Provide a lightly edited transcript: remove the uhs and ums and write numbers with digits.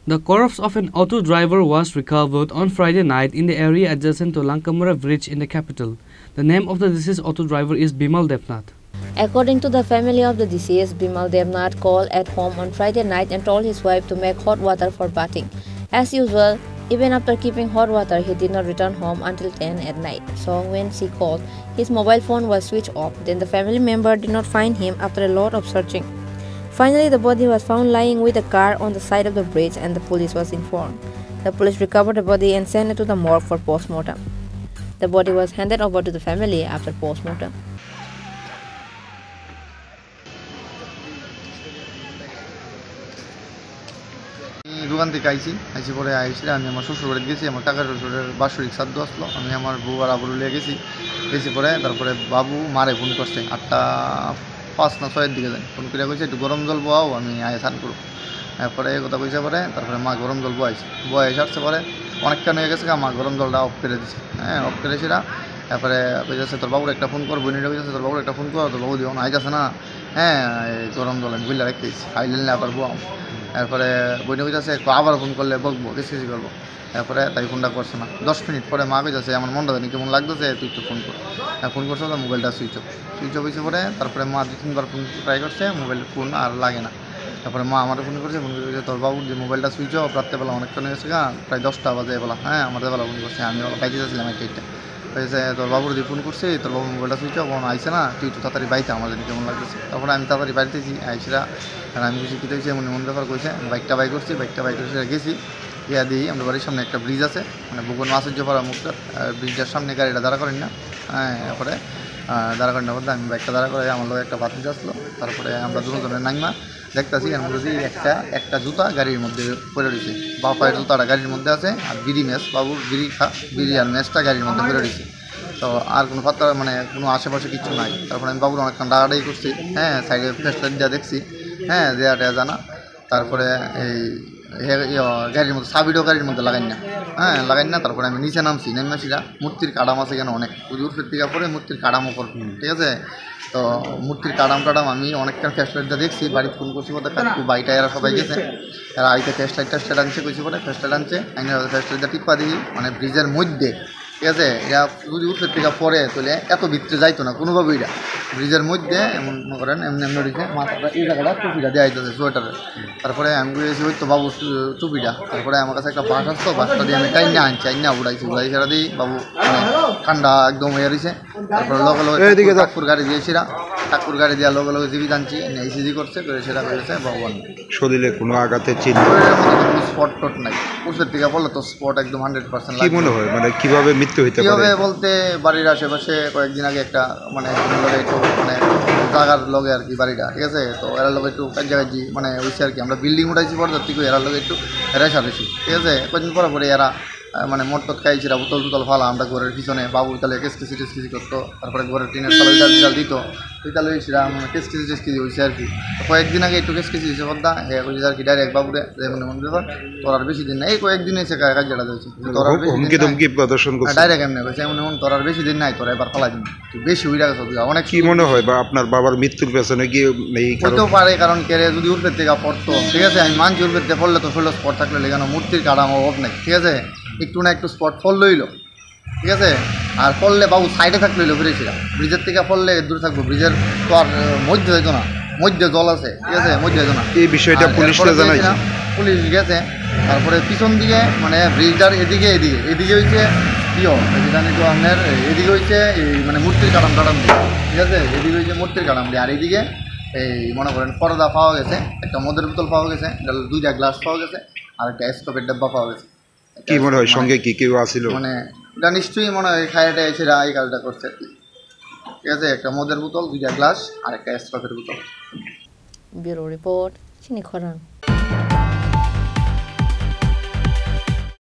The corpse of an auto driver was recovered on Friday night in the area adjacent to Lankamura Bridge in the capital. The name of the deceased auto driver is Bimal Devnath. According to the family of the deceased, Bimal Devnath called at home on Friday night and told his wife to make hot water for bathing. As usual, even after keeping hot water, he did not return home until 10 at night. So when she called, his mobile phone was switched off. Then the family member did not find him after a lot of searching. Finally, the body was found lying with a car on the side of the bridge and the police was informed. The police recovered the body and sent it to the morgue for post-mortem. The body was handed over to the family after post-mortem. দোকান থেকে আইসি পরে আইসিরা আমি আমার শ্বশুর বাড়িতে গেছি। আমার কাকার শ্বশুরের বাৎসরিক শ্রাদ্ধ আসলো। আমি আমার বউ আর আবু লিয়ে গেছি পরে তারপরে বাবু মারে ফোন করছে 8:05 না 6-এর দিকে যাই ফোন করে কইছে একটু গরম জল বয়াও, আমি আয় স্নান করবো। এরপরে এই কথা কইছে পরে তারপরে মা গরম জল বয়ে সারছে পরে অনেকক্ষণ হয়ে গেছে, মা গরম জলটা অফ করে দিছে। অফ করে সেরা তারপরে কইছে তোর বাবুর একটা ফোন কর, বোনিটা কইছে তোর বাবুর একটা ফোন কর, তোর বাবু দিও না আইতাছে না। গরম জল আমি বুঝলে রেখেছি খাইলে আবার বউ। এরপরে বইনে কইতাছে আবার ফোন করলে বকবো, কিছু করবো। এরপরে তাই ফোনটা করছে না। 10 মিনিট পরে মা কইতাছে আমার মনটা জানি কেমন লাগতেছে, তুই একটু ফোন কর। ফোন করছে তো মোবাইলটা সুইচ অফ হয়েছে পরে তারপরে মা 2-3 বার ফোন ট্রাই করছে, মোবাইল ফোন আর লাগে না। তারপরে মা আমার ফোন করছে তোর বাবুর যে মোবাইলটা সুইচ অফ, রাত্রেবেলা অনেকক্ষণ হয়ে গেছে প্রায় 10টা বাজে বেলা। আমাদের বেলা ফোন করছে, আমি বাইতে যাচ্ছিলাম একটা হয়েছে তোর বাবুর দিয়ে ফোন করছি, তোর বাবুর মোবাইলটা সুইচ অফ আইসে না, তুই একটু তাড়াতাড়ি বাইতে আমার জানি কেমন লাগতেছে। তারপরে আমি তাড়াতাড়ি বাড়িতেছি আইসিরা আমি কিছু কী হয়েছে এমন ব্যাপার কইছে। বাইকটা বাই করছি গেছি দিই আমরা বাড়ির সামনে একটা ব্রিজ আছে, মানে বুকুন মাসুজ্জপাড়া মুখটা ব্রিজটার সামনে গাড়িটা দাঁড়া করেন না। তারপরে দাঁড়া করেন না বলতে আমি বাইকটা দাঁড়া করে আমার লোক একটা বাতিল আসলো। তারপরে আমরা দুজনের নাইমা দেখতেছি এর মধ্যে একটা জুতা গাড়ির মধ্যে পড়ে রয়েছে। বা পায়ের জুতাটা গাড়ির মধ্যে আছে আর বিড়ি ম্যাচ বাবুর বিড়ি আর ম্যাচটা গাড়ির মধ্যে পড়ে রয়েছে। তো আর কোনো পাত্তা মানে কোনো আশেপাশে কিছু নাই। তারপরে আমি বাবুর অনেকক্ষণ ডাকাডাকি করছি, সাইডে ফ্ল্যাশলাইট দেওয়া দেখছি, দেওয়া জানা। তারপরে এই গাড়ির মধ্যে সাবিডও গাড়ির মধ্যে লাগাই না। তারপরে আমি নিচে নামছি, নেমেছিলাম মূর্তির কাডাম আছে কেন অনেক উজুর থেকে পরে মূর্তির কাডামও পর, ঠিক আছে। তো মূর্তির কাডাম আমি অনেকটা ফ্ল্যাশলাইটটা দেখছি, বাড়ি ফোন করছি বলতে বাইটা এরা সবাই গেছে, এরা আইতে ফ্ল্যাশলাইট আনছে কইছি বলে ফ্ল্যাশলাইট আনছে ফ্ল্যাশলাইটটা টিপা দিই মানে ব্রিজের মধ্যে, ঠিক আছে। এরা যদি উঠের থেকে পরে তোলে এত ভিতরে যাইতো না কোনোভাবে, এরা ব্রিজের মধ্যে এমন মনে করেন এমনি রয়েছে মাথাটা এই জায়গাটা টুপিটা দেওয়া যাইতেছে সোয়েটারে। তারপরে আমি বুঝেছি ওই তো বাবু টুপিটা। তারপরে আমার কাছে একটা বাস আসতো, বাসটা দিয়ে আমি টাইনা উড়াইছি সেটা দিই বাবু ঠান্ডা একদম হয়ে রয়েছে। তারপরে লগে ঠাকুর গাড়ি দিয়েছিলাম, ঠাকুর গাড়ি দেওয়ার লগে জিবি জানছি ইসিজি করছে করে সেটা করেছে ভগবান। শরীরে কোনো আঘাতের চিহ্ন কোনো স্পট টট নাই, উঠের থেকে বললে তো স্পট একদম 100% কি মনে হয় মানে কিভাবে মৃত্যু হইতে পারে? কীভাবে বলতে বাড়ির আশেপাশে কয়েকদিন আগে একটা মানে একটু মানে জায়গার লগে আর কি বাড়িটা, ঠিক আছে। তো এরার লগে একটু কাছাকাছি মানে হয়েছে আর কি, আমরা বিল্ডিং উঠাইছি পর্যাপ্ত থেকে এরার লগে একটু রেশারেশি, ঠিক আছে। কয়েকদিন পরে এরা মানে মোটট খাইছিরা বোতল টুতল ফালা আমরা ঘরের পিছনে বাবু তালে কেসকিসি করতো। তারপরে ঘরের টিনের তালে জাল দিত ওই তালে হয়েছিলাম মানে কেসকিসি হয়েছে আর কি। কয়েকদিন আগে একটু কেসকিসি হয়েছে কথা কইছে আর কি ডাইরেক্ট বাবুরে যেমন এমন ব্যাপার তোর আর বেশি দিন নাই, এই কয়েকদিন এসে কাজটা হয়েছে তোর আর ডাইরেক্ট এমনি কইছে এমন তোর আর বেশি দিন নাই, তোর এবার ফালাই দিন তুই বেশি উইরা গেছ অনেক। কি মনে হয় বা আপনার বাবার মৃত্যুর পেছনে কি হইতেও পারে, কারণ কেড়ে যদি উঠবে থেকে পড়তো, ঠিক আছে। আমি মানছি উঠবে থেকে পড়লে তো ষোলো স্পট থাকলে লেগানো মূর্তির কাঠামো অভাব নেই, ঠিক আছে। একটু না একটু স্পট ফল লইল, ঠিক আছে। আর ফললে বাবু সাইডে থাকলে লইলো ফিরেছিলাম, ব্রিজের থেকে ফললে দূরে থাকবো, ব্রিজের তো আর মধ্যে হইতো না, মধ্যে জল আছে, ঠিক আছে, মধ্যে হইতো না। এই বিষয়টা পুলিশকে জানাইছি, পুলিশ গেছে। তারপরে পিছন দিকে মানে ব্রিজটার এদিকে হয়েছে জানি তো আপনার এদিকে হয়েছে এই মানে মূর্তির কাঠাম দিয়ে, ঠিক আছে। এদিকে হয়েছে মূর্তির কাঠাম দিয়ে, আর এইদিকে এই মনে করেন পর্দা পাওয়া গেছে, একটা মদের বোতল পাওয়া গেছে, 2টা গ্লাস পাওয়া গেছে, আর একটা স্কপের ডাব্বা পাওয়া গেছে। কি মনে হয় সঙ্গে কি কেউ আসছিল? মানে এটা নিশ্চয়ই মনে হয় খাইয়াটা এসে এই কাজটা করছে আর কি, ঠিক আছে। একটা মদের বোতল, 2টা গ্লাস আর একটা স্কপের বোতল। ব্যুরো রিপোর্ট চিনি খরাং।